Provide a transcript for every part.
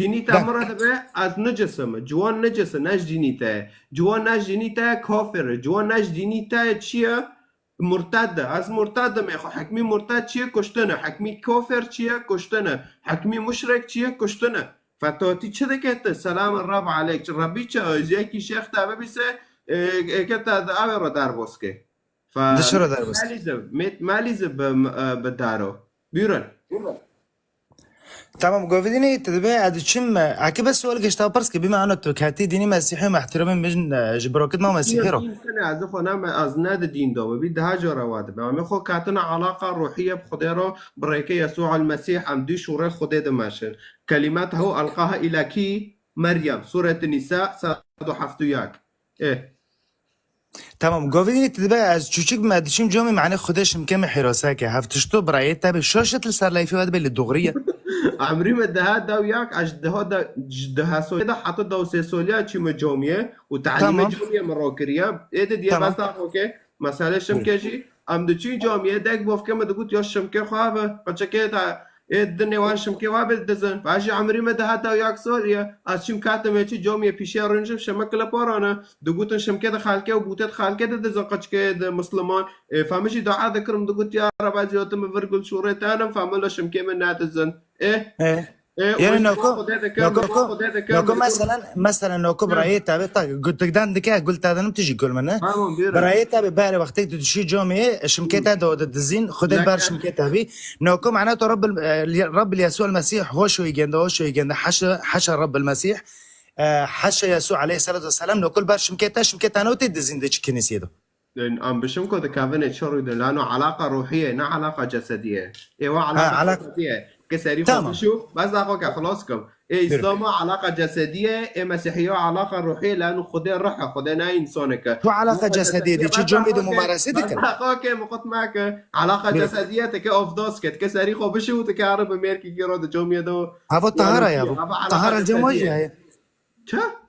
دينيتا مرة به از نجسم جوان نجس ناش دينيتا جوان ناش دينيتا كافر جوان ناش دينيتا چيه مرتد از مرتد میخوا حکمی مرتد چیه کشتنه حکمی کافر چیه کشتنه حکمی مشرک چیه کشتنه فتاتی چه دکت سلام الرب علیک ربی چه آجیه کی شیخ تابه بیسه کت اوه رو در باسکه دشو رو در باسکه مالیزه بدارو بیرون تمام قوفديني تدبي عاد شم عكب السؤال قشطة برسك بما أنه كاتي ديني مسيحي مع احترامي من جبروكت ما مسيحي رو از خونه از ند دین دو ببین ده جا رواد به من خو کاتنا علاقه روحيه بخدا رو بريك يسوع المسيح ام دي شوره خدا دمشن كلماته القاها الى كي مريم سوره النساء 171 ايه تمام قوفديني تدبي از چوچك ما دشم جومي معنى خودش مكمل حراسة که هفتشتو برایت تابي شاشة لسر لايفي واد بي للدغرية عمري ما ده وياك اش ده سو ده حتى دو سوليا تشي مجوميه وتعليم جوميه مراكريه ايه دي بس اوكي مساله شمكجي ام دچي جوميه دك بوف كما دغوت يا شمكه خابه قچكه ايه الدنيا وان شمكه وابل دزن فاجي عمري ما ده وياك سوليا از شم كاتم تشي جوميه بيشي رنج شمكله بارانا دغوت شمكه ده خالكه وبوتت خالكه دزن قچكه مسلمان فمشي دعاء ذكرم دغوت يا رب ازيوتم فيرجل شوريت انا فعمل شمكه من ناتزن ايه يعني نوكو مثلا نوكو برايت تابع قلت قدام دكا قلت هذا نمتجي قول منه برايت تابع باري وقتك تشي جومي شمكيتا دو دزين خد البار شمكيتا بي نوكو معناته رب يسوع المسيح هو شو يجند حشا رب المسيح حشا يسوع عليه الصلاه والسلام نوكل بار شمكيتا نوتي دزين ديش كنيسيدو ام بشمكو ذا كافن شرو لانه علاقه روحيه نا علاقه جسديه ايوه علاقه جسديه كسري شوف بس اخوك خلاص كم ايه اسلام علاقه جسديه ايه مسيحيه علاقه روحيه لانه خدا روحه خدا نا انسانك شو علاقه جسديه دي شي جنب دي ممارستك اخوك مقط معك علاقه جسديه تك اوف دوسكت كسري خو بشو تكعرب امريكي كيرو جوميه دو ابو طهاره يا ابو طهاره الجماجيه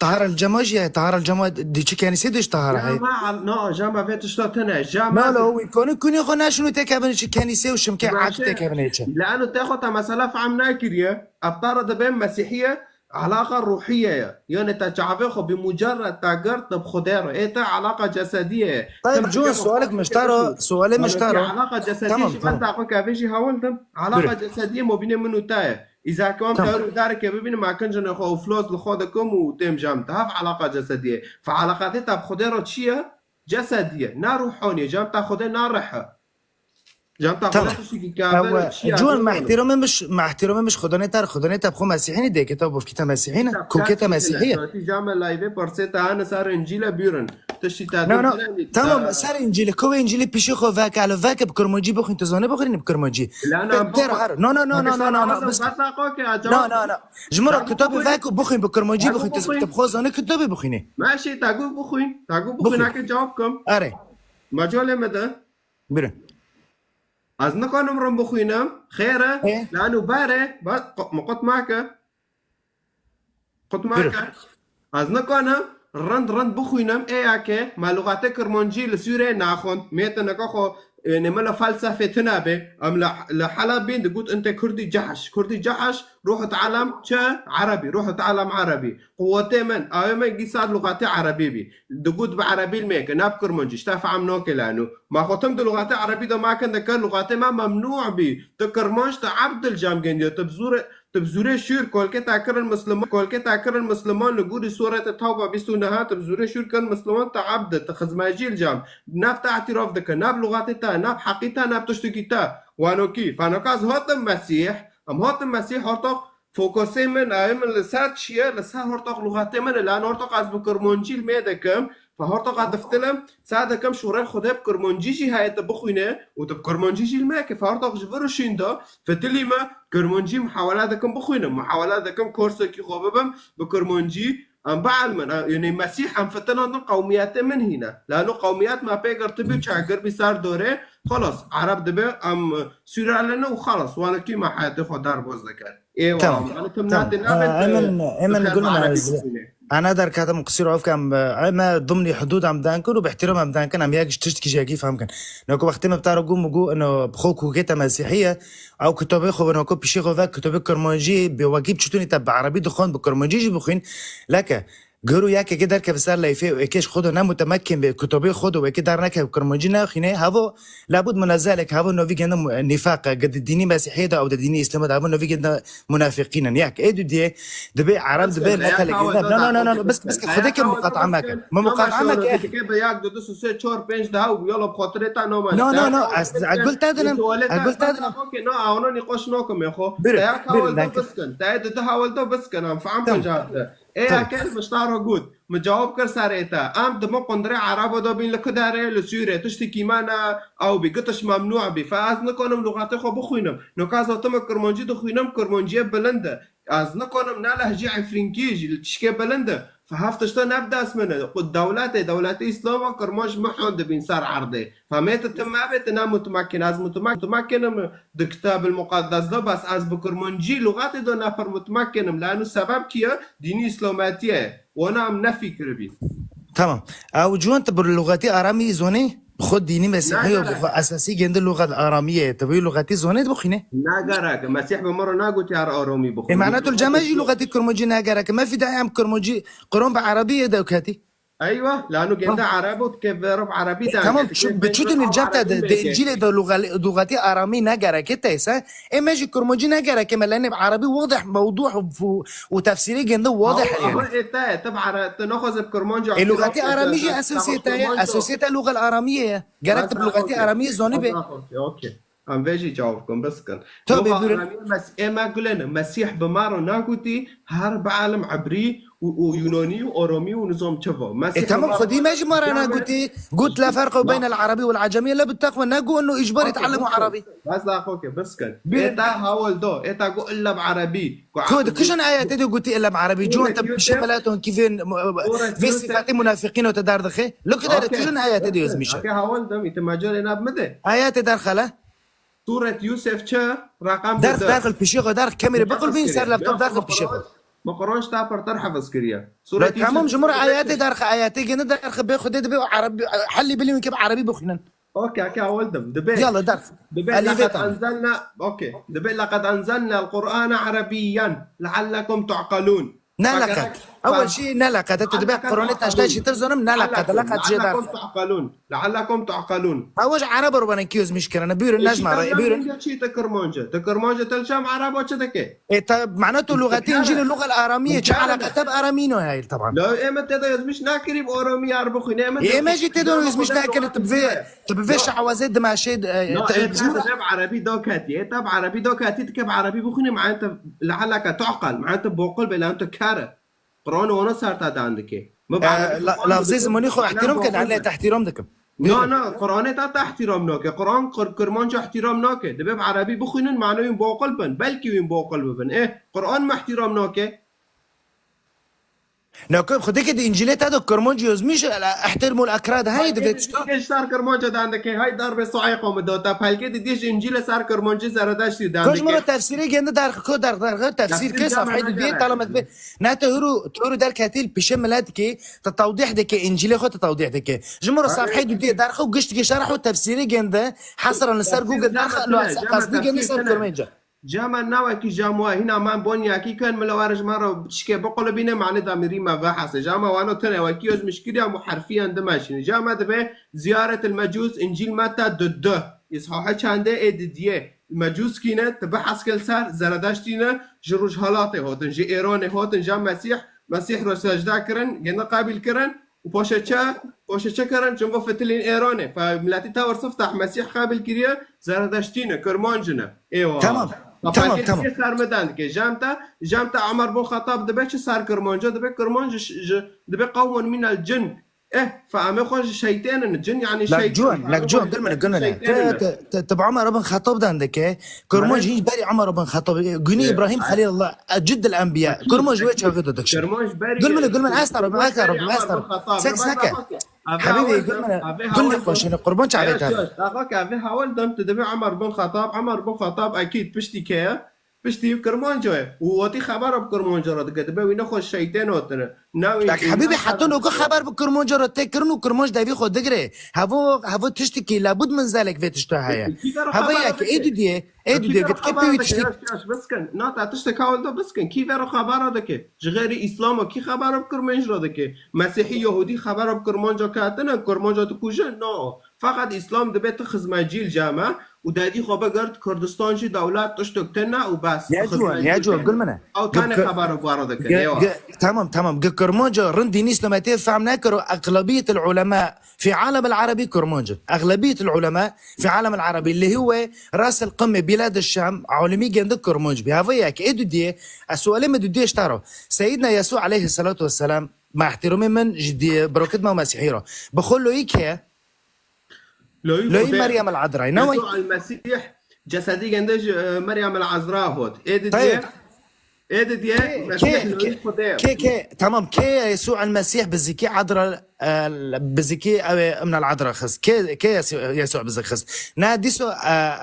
طهارة الجماجية طهارة الجماج دي چه كنيسة ديش طهارة هاي؟ لا جامعة فيتش تاتنا جامعة لا ويكون كوني خنا شنو تكابن شي كنيسة وشمكة عاد تكابن شي لأنه تاخد مسألة فهم ناكرية أبطارة بين مسيحية علاقة روحية يعني تجعبه بمجرد تاجرت بخداره إيه علاقة جسدية طيب جون سؤالك مشترى سؤالي مشترى علاقة جسدية شو أنت أقول كافيشي هاولدم علاقة جسدية مو بين منو تايه إذا كان تقولوا دارك ببين ما كنش نخو فلوس لخودكم وتم جامتها في علاقة جسدية فعلاقاتها بخداره شيء جسدية نا روحانية جامتها خده نا رحة جامتها خده شيء كافر جون مع احترامي مش خداني تر بخو مسيحيني ده كتاب وفكتا مسيحيين كوكيتا مسيحية جامع لايفي برسيتا أنا صار إنجيل بيرن تمام صار انجيل كو انجيل بيشي خو فاك على فاك بكرمجي بخو انت زونه بخرين بكرمجي نو جمرة كتاب فاك بخين بكرمجي بخو انت بخو زونه كتاب بخيني ماشي تاقو بخين هكا جوابكم اري مجال مدى بيرن از نكون مرم بخينم خيره لانه باره مقط معك از نكونم رند بخوینم که مالوغات کرمانجی لسوره ناخوند میت نکاخو نملا فلسفه تنابه ام لحلب بين تقول انت كردي جحش روح تعلم عربي روح تعلم عربي قوتي من ما قصاد لغات عربي بي تقول بعربي الميك ناب كرمانجي اشتاف عم نوكي لانه ما ختم لغات عربي ده ما كان ذكر لغات ما ممنوع بي تكرمانج عبد الجام جندي تبزوره شور كولكتا كر المسلمان لقول سورة التوبة بسونها تبزوره شور كان مسلمان تعبد تخزماجي الجام ناب تعتراف دك ناب لغاتها ناب حقيقتها ناب تشتكيتا وانو كيف انا كاز هاتم مسيح هرتق فوكسي من لسات شيء لسات هرتق لغاتي من لان هرتق از بكرمونجي الميدكم فهرتق عدفتلم ساعده كم شوري خده بكرمونجيجي هايت بخوينه وتبكرمونجيجي الماك فهرتق جبرو شيندا فتلي ما كرمونجي محاولات كم بخوينه محاولات كم كورس كي خوبم بكرمونجي ام بعلمن يعني مسيح ام فتنا قوميات من هنا لانه قوميات ما بيقدر تبي شاغر بيصير دوره خلاص عرب دبه ام سوري لنا وخلاص وانا كي ما حياتي خدار بوز ذكر ايوه انا تمام قلنا انا در كاتم قصير عوف كم اما ضمن حدود عم دانكن وباحترام عم دانكن عم ياجش تشتكي جاكي فهمكن نوكو وقت ما بتعرفوا مجو انه بخوكو كيتا مسيحيه او كتب خو نوكو بشيخو فاك كتب كرمانجي بواجب تشتوني تبع عربي دخان بكرمانجي بخين لك گرو یک که در که بسر لایفه و یکیش خودو نمتمکن به کتابی خودو و یکی در نکه کرمانجی نخینه هوا لابد منزلک هوا نوی گند نفاق قد دینی مسیحی دا او دینی اسلام دا هوا نوی گند منافقین یک ایدو دیه دبی عرب دبی مثل گند نه بس خودی که مقاطعه مکن ما مقاطعه مکن که به یک دو سه چهار پنج ده و یالا بخاطر تا نام نه قلت دادم اوکی نه اونا نقاش نکم خو یک حوال بس کن ده حوال بس کنم فهم کجا ايه اكل مشتار جود مجاوب كر ساريتا ام دمو قندري عربو دو بين لكداري لسوريا تشتكي مانا او بقطش ممنوع بفاز نكونم لغاتي خو بخوينم نوكاز اوتم كرمانجي دخوينم كرمانجي بلنده از نكونم نا لهجي عفرنكيج تشكي بلنده فهفتشتا نبدا اسمنا قد دولات اسلام كرماج محمد بن سار عرضي فميت تمابت انا متمكن از متمكن دكتاب المقدس ده بس از بكرمانجي لغاتي دو نفر متمكنم لانه سبب كيه ديني اسلاماتيه وانا عم نفي كربي تمام او جو انت باللغاتي ارامي زوني خود ديني مسيحي اساسي جند اللغه الاراميه تبي لغتي زوني بخينه ناغراك مسيح بمره ناغوتي ارامي بخينه معناته الجماجي لغتي كرمجي ناغراك ما في داعي ام كرمجي قرون بعربيه دوكاتي ايوه لانه جندا عربي وكيف رب عربي تمام بتشوتني الجبته ده انجيل ده لغتي ارامي ناغراك تيسا ايماجي كرمجي ناغراك لان بعربي واضح موضوع وتفسيري جندا واضح يعني انت تبع تناخذ بكرمانجي لغتي ارامي اساسيتها اللغه الاراميه جربت بلغتي اراميه زوني بي اوكي ام بيجي جاوبكم بس كان بس ما قلنا مسيح بمارو ناغوتي هرب عالم عبري ويوناني وأورامي ونظام شفا تمام خدي ماجي مرة أنا قلت لا فرق بين العربي والعجمي إلا بالتقوى نقول إنه إجباري يتعلموا عربي بس لا أخوك بس كان إتا هاول دو إتا قول إلا بعربي كود كشن آيات دي قلتي إلا بعربي جو أنت بشملاتهم كيفين في صفات منافقين وتداردخي لو كده كشن آيات دي يزميشة أوكي هاول دم يتماجر هنا بمدى آيات داخله سورة يوسف شا رقم داخل بشيخه داخل كاميرا بقول بين سر لابتوب داخل بشيخه ما قرانش تابر طرح فسكريا سورة تمام جمهور آياتي دارخ آياتي جنا دارخ بياخد دبي عربي حلي بلي من كيف عربي بخنن اوكي اول دبي يلا دارخ لقد انزلنا دبي لقد انزلنا القرآن عربيا لعلكم تعقلون نلقد اول شيء نلقد انت دبي قرانت اشتاي شي ترزنم نلقد لقد جي دارخ لعلكم تعقلون اوج عرب ربنا كيوز مشكله انا بير النجمه بير شي تكرمونجه تلشام عرب وشدك معناته لغتين جيل اللغه الاراميه على كتاب ارامينو هاي طبعا لا ايما تدا مش ناكري بارامي يعرفوا خنا ايما جيت تدو مش ناكر تبفي شعوذات ماشي تاب عربي دوكاتي تاب عربي دوكاتي تكب عربي بخني معناته لعلك تعقل معناته بوقل بلا انت كاره قران وانا صارت عندك لفظي زماني خو احترام كان عليه احترام دكم نه قرآن تا احترام ناکه قرآن کرمانجا احترام ناکه دبی عربی بخونن معنی باقل بن بلکی وین باقل ببن قرآن ما احترام ناکه ناكم خديك دي انجيلات هذا كرمانجي يزميش احترموا الاكراد هاي ديش صار كرمانجا عندك هاي ضربه صاعقه مدوتا فالكي ديش انجيل صار كرمانجي زرداش دي عندك كل مره تفسيري جند دار خو دار تفسير كيس صفحه دي طالما تهرو دار كاتيل بشملات كي توضيح دك انجيل خو توضيح دك جمره صفحه دي دار خو قشت شرحوا تفسيري جند حصرا صار جوجل دار قصدي جند صار كرمانجا جامع ناوكي جاموا هنا ما بونيا كي كان ملوارج مرة بتشكي بقول بينا معنى داميري ما بحث جامع وانا ترى وكيوز مشكلة محرفيا دماشين جامع دبي زيارة المجوس انجيل متى ضد يصحى عنده ادديه المجوس كينه تبحث كل سر زرداشتينا جروج حالاته هاتن جي ايران هاتن جام مسيح رو سجده كرن جنا قابل كرن وباشا كرن جنبه فتلين ايرانه فملاتي تاور صفتح مسيح قابل كريا زرداشتينا كرمانجنا ايوه تمام صار مدان كي جامتا عمر بن الخطاب دبي صار كرمانجا دبي كرمانج دبي قوم من الجن فأما خوش شيطان الجن يعني شيطان لك جون قلنا تبع عمر بن الخطاب ده عندك كرمانج هي بري عمر بن الخطاب جني ابراهيم خليل الله جد الانبياء كرمانج ويش هذا دكش كرمانج بري قلنا استر سكه حبيبي قل لي خوش انا قربان شعبيتها اخاك في حاول دم تدبي عمر بن الخطاب اكيد بشتي كيا پشتی کرمانجا و وقتی خبر اب کرمانجا را دکه دبه وینا خوش شیطان هاتنه لك حبيبي حتى نوكو خبر بكرمون جرى تكرنو كرموش دافي خود دغري هفو تشتكي لابد من ذلك في تشتو هيا هفو ياك ايدو دي قد كيف تشتكي بس كان ناتا تشتكي اول ده بس كان كيف رو خبر دکه غير اسلام کی خبر اب کرمانجا دکه مسیحی یهودی خبر اب کرمانجا کاتنه کرمانجا تو کوجه نو فقط اسلام دبه تخز مجيل جامع ودادي خوبا قرد كردستان شي دولات تشتكتنا وبس يا جو قول منا او تاني خبر بواردك تمام كرمونجا رندي نيس لما تفهم ناكرو اغلبيه العلماء في عالم العربي كرمونجا اغلبيه العلماء في عالم العربي اللي هو راس القمه بلاد الشام علمي جند كرمونج بهافياك ايدو دي السؤال ما دي اشتارو سيدنا يسوع عليه الصلاه والسلام مع احترامي من جدي بروكت ما مسيحيرو بقول له ايك لو مريم العذراء نوي يسوع المسيح جسدي عندج مريم العذراء هوت طيب دي مسيح كي تمام كي يسوع المسيح بزكي عذراء بزكي من العذراء خص كي يسوع بزكي خص ناديسو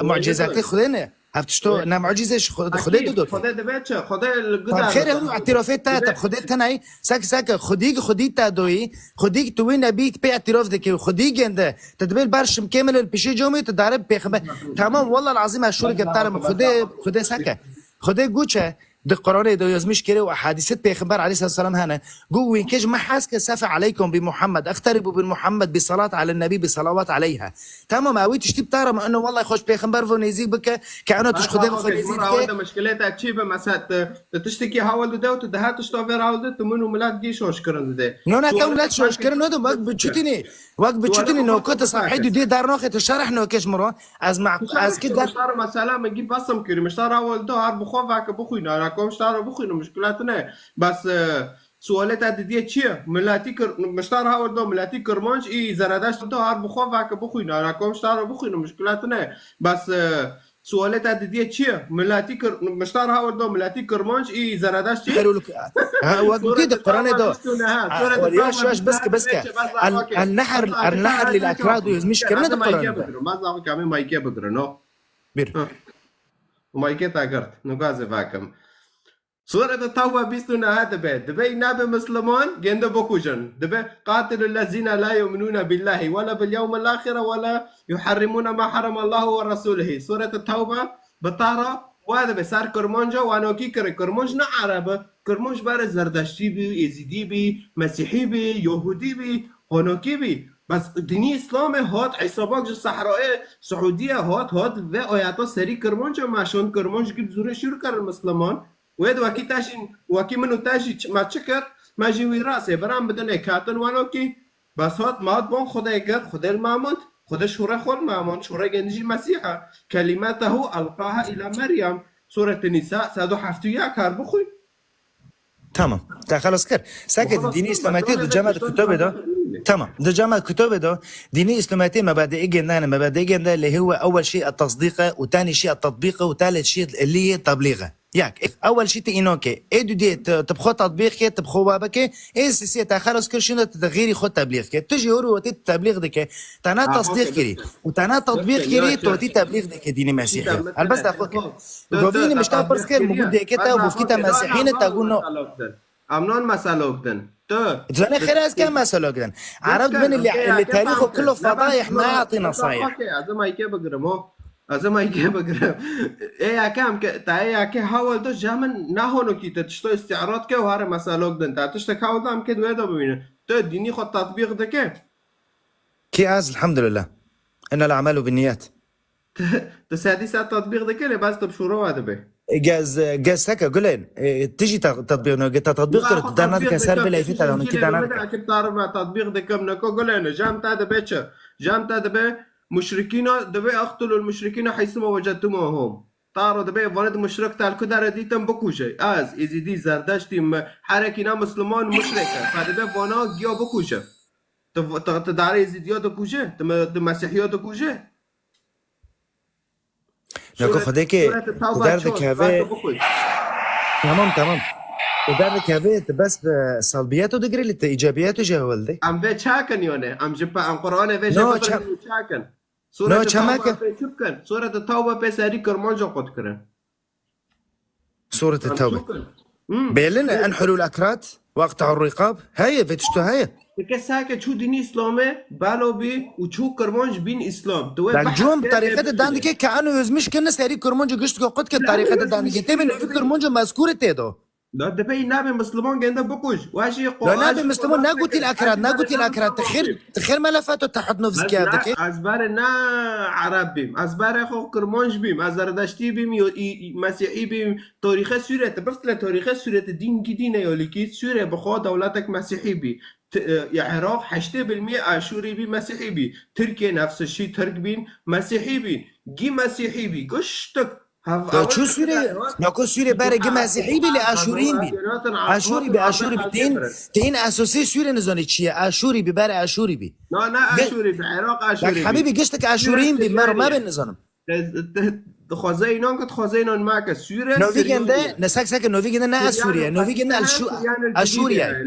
معجزاتي خذنا هفتشتو نا معجزه خدي دو خدي دبچ خدي القدر خير هو اعترافات طب خدي تناي ساك خدي تادوي خدي توي نبي بي اعتراف دك خدي جند تدبير برشم كامل البشي جومي تدارب بيخبر تمام والله العظيم هالشغل جبتار خدي ساك خدي جوتشه ده قرآن ده يزمش كده وحادثة بيخبر عليه الصلاة والسلام هنا جو وين كج ما حاسك سافع عليكم بمحمد اقتربوا بالمحمد بصلاة على النبي بصلوات عليها تمام اوي تشتي بتعرف انه والله يخش بيخبر فونيزيك بك كانه تشخدي فونيزيك هذا مشكلتها تشيبه مسات تشتكي هاول ده وتدهات تشتوفر هاول ده تمنو ملات جيش وشكرن ده نونا كم لا شكرن ده وقت بتشتني انه كنت صحيح دي دار ناخذ الشرح انه كش مره از مع از كده مشتار مثلا نجيب بصم كريم مشتار هاول ده هار بخوفك بخوينا كم شتارو بخوينو مشكلاتنا بس سوالات عددية چیه ملتی مشتار هاول دو ملتی کرمانش ای زردشت دو هر بخواه که بخوینه انا کم شتارو بخوینه مشکلات نه بس سوالات عددية چیه ملتی مشتار هاول دو ملتی کرمانش ای زردشت وقتي ده القرآن ده واش بس النحر للأكراد ويزمش كمان ده القرآن ما زعما كمان مايكي بقرنو بير ومايكي تاقرت نقازي فاكم سورة التوبة بيستنا هذا دبي نبي مسلمون جند بوكوجن دبي قاتل الذين لا يؤمنون بالله ولا باليوم الآخر ولا يحرمون ما حرم الله ورسوله سورة التوبة بطارة وهذا بسار كرمانجا وانا كي كرمانج نعرب كرمانج بار زردشتي بي يزيدي بي مسيحي بي يهودي بي هنوكي بي بس ديني اسلام هات حسابك جو صحراء سعودية هات و آياتا سري كرمانجا معشان كرمانج جيب زوره شروع كر المسلمان وید وکی تاشین وکی منو تاشی ما چکر ما جوی راسه برام بدن کاتن وانو کی بس هات ماد بون خدای گر خدای المامد خدای شوره خود مامون شوره گنجی مسیحه کلماته القاها الى مريم سوره النساء 171 کار بخوی تمام تا خلاص كر ساكت ديني اسلاماتي دو جامعة الكتاب ده تمام ده جامعة الكتاب ده ديني اسلاماتي مبادئ جنان مبادئ جنان اللي هو اول شيء التصديق وثاني شيء التطبيق وثالث شيء اللي هي تبليغه ياك اول شيء تينوكي ايدو دي تبخو تطبيقك تبخو بابك اي سي تا خلاص كل شيء تغيري خد تبليغك تجي هو وتي التبليغ دك تانا تصديق كري وتانا تطبيق كري توتي تبليغ دك ديني مسيحي البس تاخذ دوفيني مش تعرف كيف موجود ديكتا وفكيتا مسيحيين تقول انه امنون مسالوك دن زين خير از كم مسالوك دن عرفت من اللي تاريخه كله فضايح ما يعطي نصايح هذا ما يكي بقرمو از ما يجي بقرب ايه كام تا ايه حاول دو جامن نهونو كي تشتو استعراض كه وهر مسالوك دن تا تشتكاو دام كده ودا ببينه تو ديني خد تطبيق دكه كي از الحمد لله ان الاعمال بالنيات تساديس التطبيق دكه بس تبشورو هذا به جاز هكا قولين تجي تطبيق نو تطبيق دانات كسر بلا يفيت انا كده انا كنت تعرف تطبيق دكم نكو قولين جام تا دبچ جام تا دبه مشركين دبي اقتلوا المشركين حيثما وجدتموهم طاروا دبي ولد مشرك تاع الكدار ديتم بكوجي از يزيدي زردشتي حركينا مسلمان مشركه فدبي وانا جيو بكوجي تداري يزيديو دكوجي مسيحيو دكوجي نكو خديكي داردك هذا تمام ودارك هذا بس سلبياته دغري اللي ايجابياته جا ولدي ام به چاكن يونه ام جبا ام قرآن به چاكن سورة التوبة पे चुप कर सूरत तौबा पे सारी कर्मों जो खुद करें سورة التوبة بيلنا انحلوا الأكراد واقطعوا الرقاب هاي فتشتو هاي كساكة شو دين إسلامه بالو بي وشو كرمانج بين إسلام الجوم بطريقة الداندكي كأنه يزمش كنا سيري كرمانج قشت قد كطريقة الداندكي تبين في كرمانج مذكورة تيدو لا دبي نابي مسلمان جندا بكوج واشي لا نابي مسلمان ناقوتي الأكراد تخير ملفاتو تحت نفس كيادك أزبار نا عرب بيم أزبار خو كرمانج بيم أزردشتي بيم مسيحي بيم تاريخ سوريا تبرت لتاريخ سوريا دين جدينة يوليكي سوريا بخوا دولتك مسيحي بي العراق 8% آشوري بي مسيحي بي تركيا نفس الشيء ترك بين مسيحي بي جي مسيحي بي قشتك شو سوريا ناكو سوريا بارجي مسيحي بي لآشورين بي آشوري بي تين أساسي سوريا نزوني تشيا آشوري بي باري آشوري بي لا آشوري بي عراق آشوري بي حبيبي قشتك آشورين بي ما بين نزونم خزينان خزينان معك سوريا نوفيجن ده نساك نوفيجن نا سوريا نوفيجن آشوريا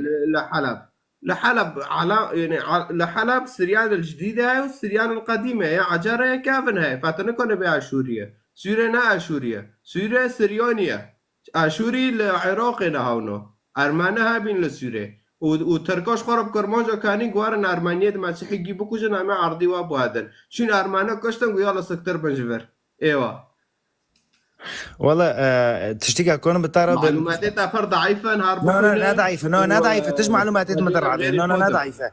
لحلب على يعني لحلب سريان الجديدة هاي والسريان القديمة هي عجرة هي كافن هاي فاتنكون بأشوريا سوريا نا أشوريا سوريا سريانية أشوري العراقنا هونو أرمانا هابين لسوريا وتركاش خرب كرمانجا كاني قوارن أرمانية مسيحي جيبو كوجن عمي عرضي وابو هادن شين أرمانا كشتن ويالا سكتر بنجفر ايوه والله تشتكي اكون بتعرف معلوماتي فرد ضعيفه نهار لا ضعيفه لا ضعيفه تجمع معلوماتي مدرعه لا ضعيفه